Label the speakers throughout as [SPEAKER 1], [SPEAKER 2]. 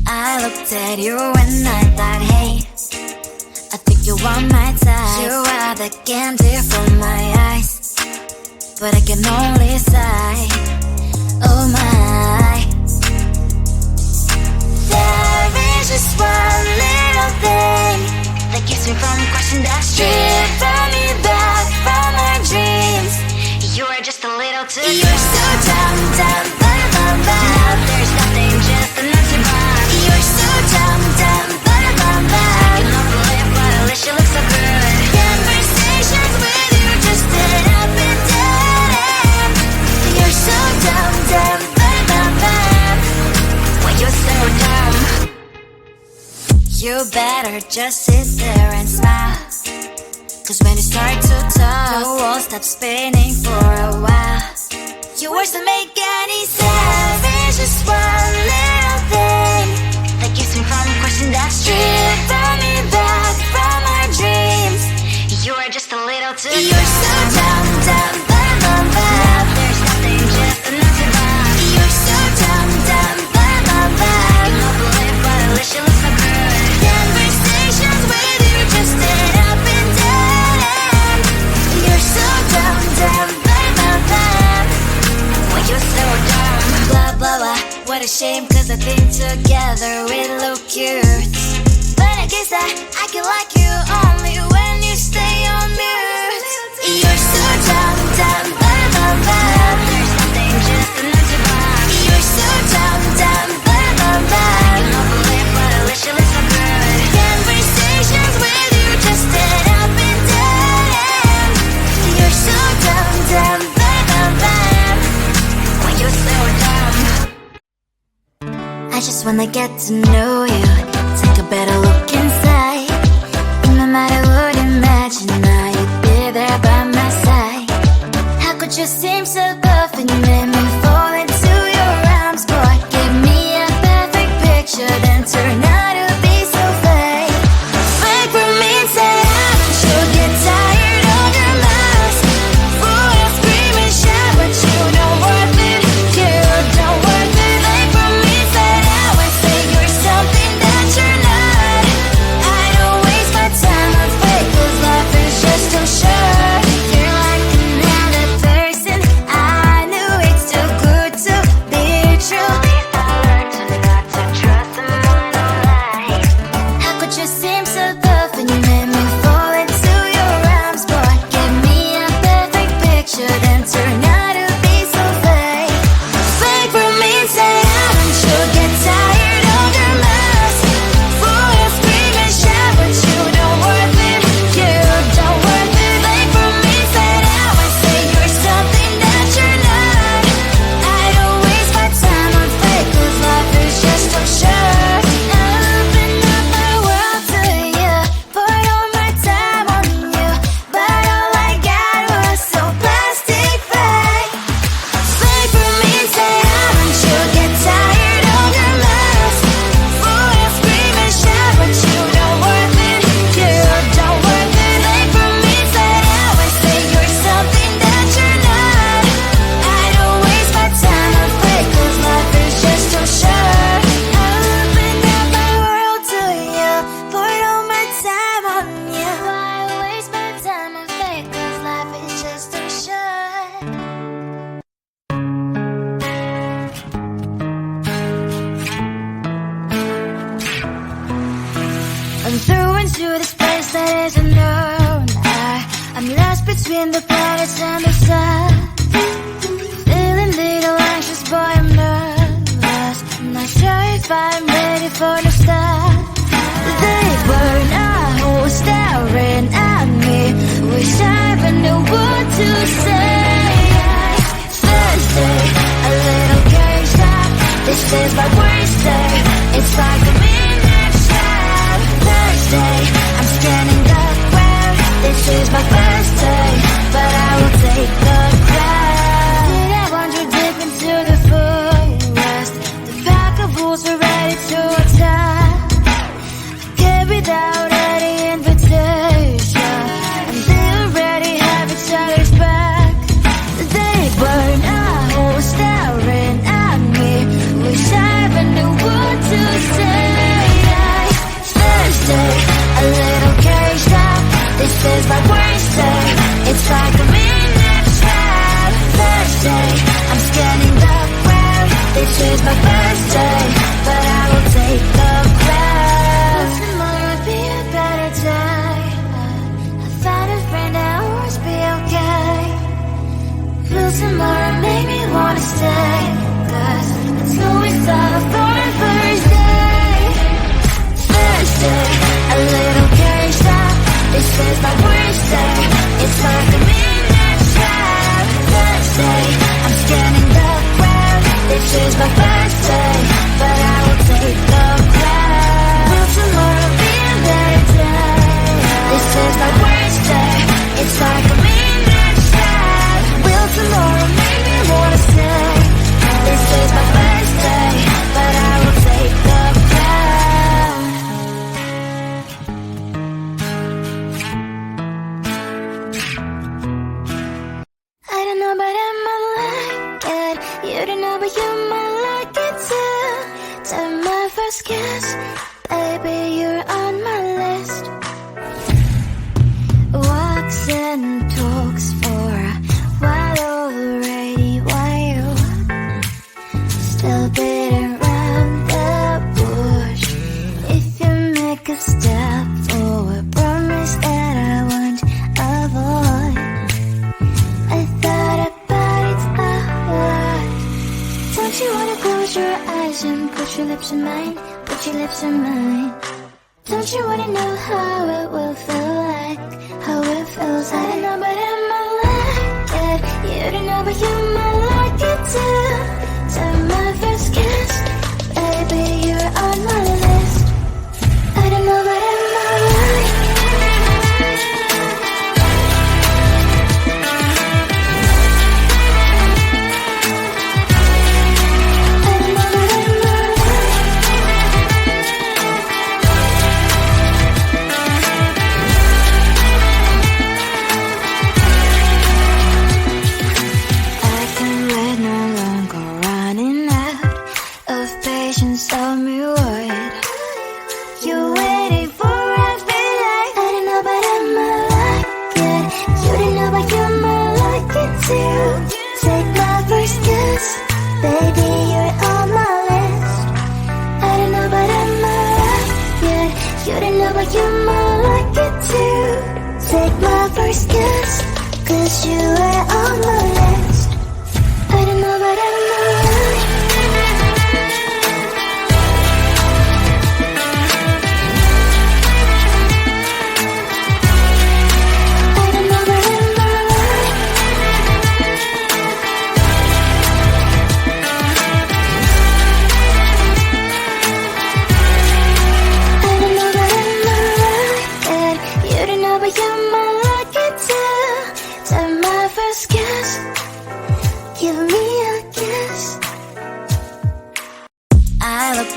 [SPEAKER 1] I looked at you and I thought, hey, I think you are my type. You are the candy from my eyes, but I can only sigh, oh my. There is just one little thing that keeps me from crossing that street, from me back from my dreams. You are just a little too close. You're so dumb, dumb, ba-da-bum-bum. Now there's nothing, just an empty bomb. You're so dumb, dumb, ba-da-bum-bum. I cannot believe, but at least you look so good. Conversations with you just end up in dead end. You're so dumb, dumb, ba-da-bum-bum. When you're so dumb, you better just sit there and smile, 'cause when you start to talk, the world stops spinning for a while. Your words don't make any sense. There's just one little thing that keeps me from crossing that street, from me back from my dreams. You are just a little too close. You're so dumb, dumb, ba-da-bum-bum. Now there's nothing, just an empty bomb. You're so dumb, dumb, ba-da-bum-bum. I cannot believe, but at least you look so good. Conversations with you just end up in dead end. You're so dumb, dumb, ba-da-bum-bum. When you're so dumb, blah, blah, blah. What a shame, 'cause I think together we look cute. But I guess that I can like you only when you stay on mute. You're so dumb, dumb, ba-da-bum-bum. There's nothing, just an empty bomb. You're so dumb, dumb, ba-da-bum-bum. I cannot believe, but at least you look so good. Conversations with you just end up in dead end. You're so dumb, dumb, ba-da-bum-bum. When you're so dumb, I just wanna get to know you, take a better look inside. No matter what, imagine now you'd be there by my side. How could you seem so perfect, you made me fall into your arms, boy. Give me a perfect picture, then turn out to be so fake. Fake for me, say I should get tired of your lies. Boy, I scream and shout, but you don't worth it, you don't worth it. Fake for me, say I would say you're something that you're not. I don't waste my time on fake, 'cause life is just too short. You're like another person, I knew it's too good to be true. I learned to not to trust someone online. How could you seem so perfect, you made me fall into your arms, boy. Give me a perfect picture, then turn out to be so fake. Fake for me, say haven't you get tired of your lies? Boy, I scream and shout, but you don't worth it, you don't worth it. Fake for me, say I would say you're something that you're not. I don't waste my time on fake, 'cause life is just too short. I open up my world to you, poured all my time on you, but all I got was so plastic fake. Fake for me, say haven't you get tired of your lies? Boy, I scream and shout, but you don't worth it, you don't worth it. Fake for me, say I would say you're something that you're not. I don't waste my time on fake, 'cause life is just too short. I opened up my world to you, poured all my time on you. Why waste my time on fake, 'cause life is just too short. I'm through into this place that is unknown. I'm lost between the planets and the sun. Feeling little anxious, boy, I'm nervous. Not sure if I'm ready for the start. They were not who staring at me. Wish I even knew what to say. Thursday, a little caged up. This is my worst day. It's like a midnight shot. Thursday, I'm scanning the ground. This is my first day, but I will take the crown. Did I wander deep into the forest? The pack of wolves were ready to attack. Came without any invitation, and they already have each other's back. They were not who staring at me. Wish I even knew what to say. is my first day, but I will take the crown. Will tomorrow be a better day? I found a friend that will always be okay. Will tomorrow make me wanna stay? 'Cause it's always time for the first day. First day, a little caged up. This is my worst day. It's like a midnight trap. First day, I'm scanning the ground. This is my first day, but I will take the crown. Will tomorrow be a better day? This is my worst day. It's like a midnight trap. Will tomorrow make me wanna stay? This is my first day, but I will take the crown. I don't know, but I might like it. You don't know, but you might like it too. To my first kiss, baby, you're on my list. Walks and talks for a while already. Why you still beating around the bush? If you make a step forward, promise that I won't avoid. I thought about it a lot. Don't you wanna close your eyes and put your lips in mine? Put your lips in mine. Don't you wanna know how it will feel like? How it feels like? I don't know, but I might like it. You don't know, but you might like it too. To my first kiss, baby, you're on my list. I don't know, but I might like it. Tell me what you're waiting for every day. I don't know, but I might like it. You don't know, but you might like it too. Take my first kiss, baby, you're on my list. I don't know, but I might like it. You don't know, but you might like it too. Take my first kiss, 'cause you are on my list. I don't know, but I might like it.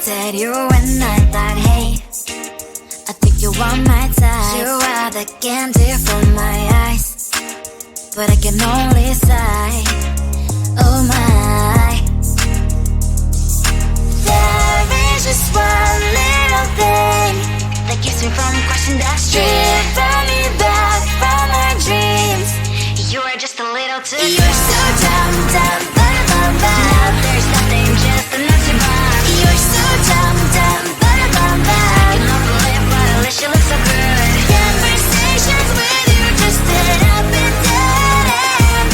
[SPEAKER 1] At you and I thought, hey, I think you want my type. You are the candy from my eyes, but I can only sigh. Oh my, there is just one little thing that keeps me from crossing that street. Drive me back from my dreams. You are just a little too close. You're so dumb, dumb, bum, bum, bum. Now there's nothing, just enough to buy. You're so dumb, dumb, bum, bum, bum. You don't believe, but at least you look so good. Conversations with you just end up in dead end.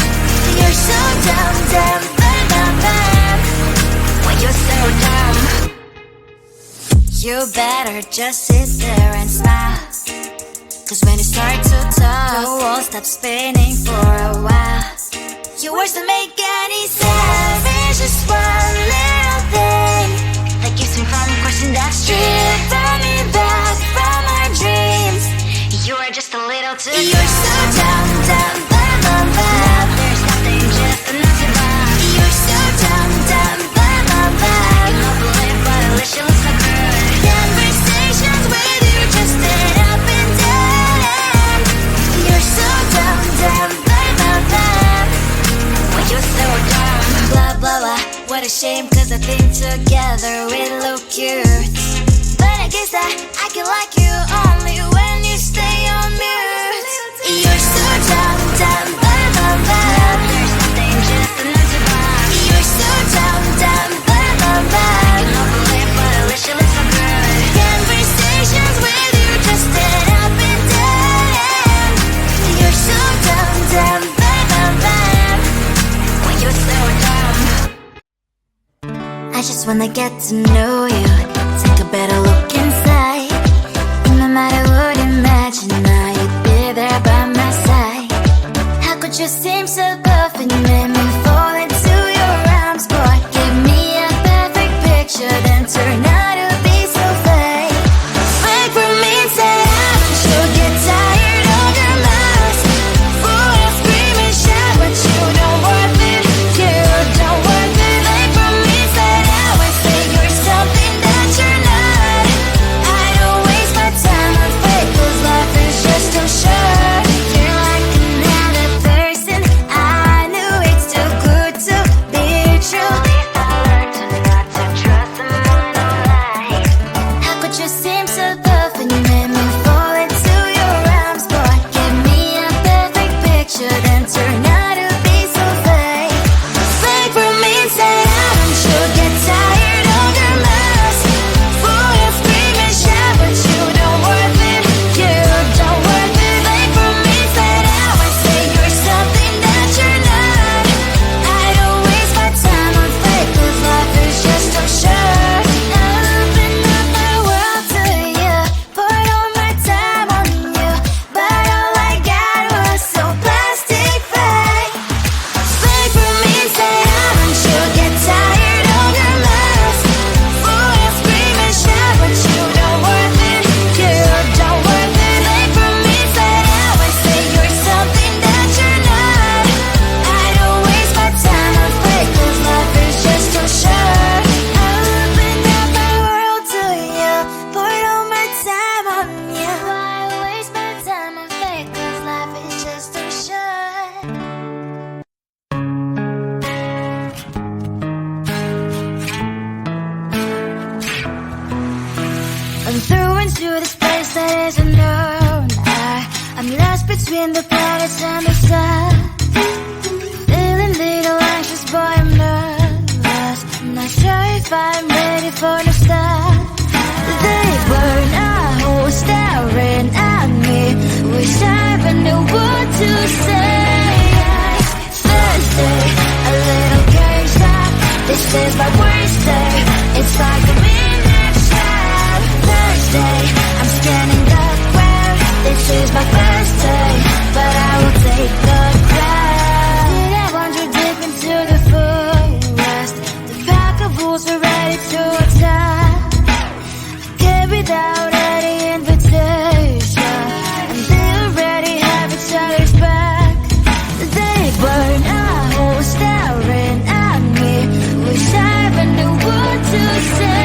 [SPEAKER 1] You're so dumb, dumb, bum, bum, bum. When you're so dumb, you better just sit there and smile. 'Cause when you start to talk, the world stops spinning for a while. Your words don't make any sense. There's just one little thing that keeps me from crossing that street. Throw me back from my dreams. You are just a little too close. You're so dumb, dumb, bum, bum, bum. There's nothing, just enough to buy. You're so dumb, dumb, bum, bum, bum. You don't believe, but at least you look so good. Conversations with you just end up in dead end. You're so dumb, dumb, bum, bum, bum. When you're so dumb, blah, blah, blah. What a shame, 'cause I think together we look cute. But I guess that I can like you only when you stay on mute. You're so dumb, dumb, bum, bum, bum. There's nothing, just enough to buy. You're so dumb, dumb, bum, bum, when I get to know you, take a better look inside. No matter what, imagine now you'd be there by my side. How could you seem so perfect, made me fall into your arms, boy? Give me a perfect picture, then turn out to be so fake. Fake for me, say you'll get tired of your lies. Full of scream and shout, but you don't worth it. You don't worth it. Fake for me, say you're something that you're not. I don't waste my time on fake, 'cause life is just too short. You're like another person. I knew it's too good to be true. At least I learned to not to trust someone no lie. How could you seem so perfect, you made me fall into your arms, boy? Give me a perfect picture, then turn out to be so fake. Fake for me, say you'll get tired of your lies. Full of scream and shout, but you don't worth it. You don't worth it. Fake for me, say you're something that you're not. I don't waste my time on fake, 'cause life is just too short. Open up my world to you, put all my time on you, but all I got was so plastic fake. Fake for me, say you'll get tired of your lies. Full of scream and shout, but you don't worth it. You don't worth it. Fake for me, say you're something that you're not. I don't waste my time on fake, 'cause life is just too short. Open up my world to you, put all my time on you. Why waste my time on fake, 'cause life is just too short. I'm through into this place that is unknown. I'm lost between the planets and the sun. Feeling little anxious, boy, I'm nervous. I'm not sure if I'm ready for the start. They were not staring at me, wish I even knew what to say. Thursday, a little caged up. This is my worst day. It's like a midnight shot. Thursday, I'm scanning the ground. This is my first day, but I will take the crowd. Did I wander deep into the forest? The pack of wolves are ready to attack. Came without any invitation, and they already have each other's back. They were not staring at me, wish I even knew what to say.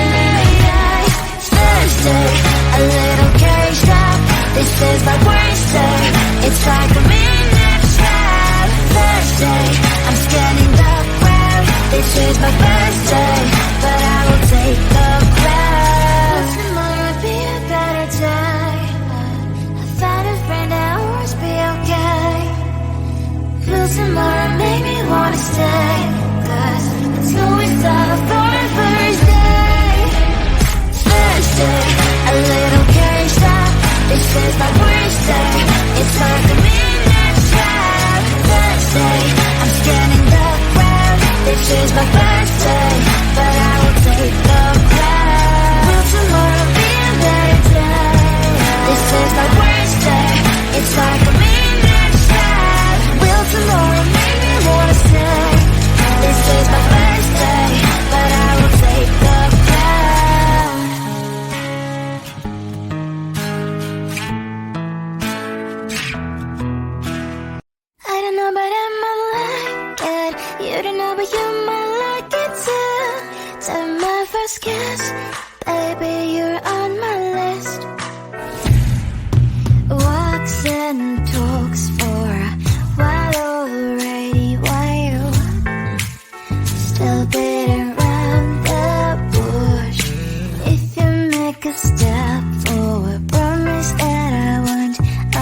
[SPEAKER 1] Thursday, a little caged up. This is my worst day. It's like a midnight trap. Thursday, I'm scanning the ground. This is my first day, but I will take the crowd. Tomorrow will be a better day. I found a friend that will always be okay. Will tomorrow make me wanna stay? 'Cause it's always time for a first day. Thursday, a little caged up. This is my worst day. It's like a midnight trap. Thursday, I'm scanning the ground. This is my first day, but I will take the crowd. Will tomorrow be a better day? This is my worst day. It's like a midnight trap. Will tomorrow make me wanna stay? This is my first day, but I will take the crowd. I don't know, but I might like it. You don't know, but you might like it too. Time my first kiss, baby, you're on my list. Walks and talks for a while already. Why you still beating around the bush? If you make a step forward, promise that I won't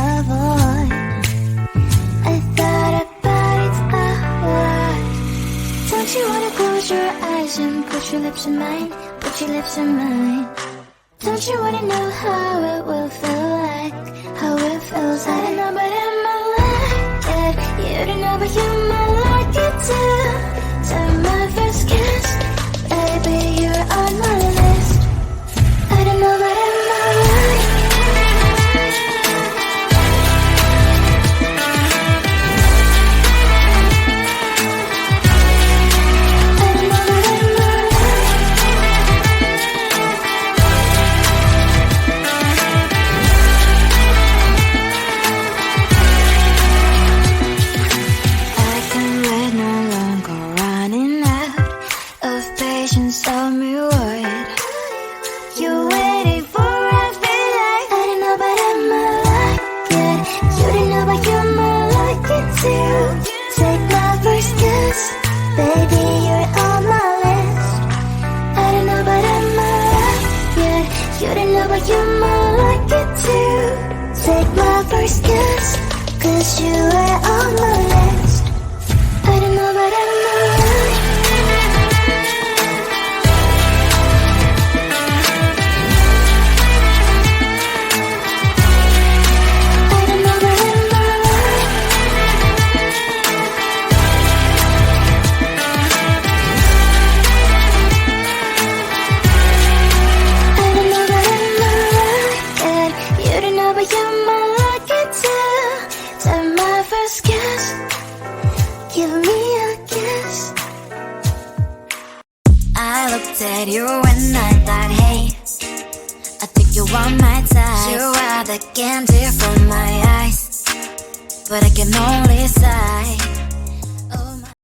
[SPEAKER 1] avoid. I thought about it a lot. Don't you wanna close your eyes and put your lips in mine? Put your lips in mine. Don't you wanna know how it will feel like? How it feels, I don't know, but I might like it. You don't know, but you might like it too. Time my first kiss, baby, you're Baby, you're on my list. I don't know, but I'm alright. Yeah, you don't know, but you might like it too. Take my first kiss, 'cause you are on my list. I don't know, but I'm alright.
[SPEAKER 2] I looked at you and I thought, hey, I think you want my type. You are the candy from my eyes, but I can only sigh.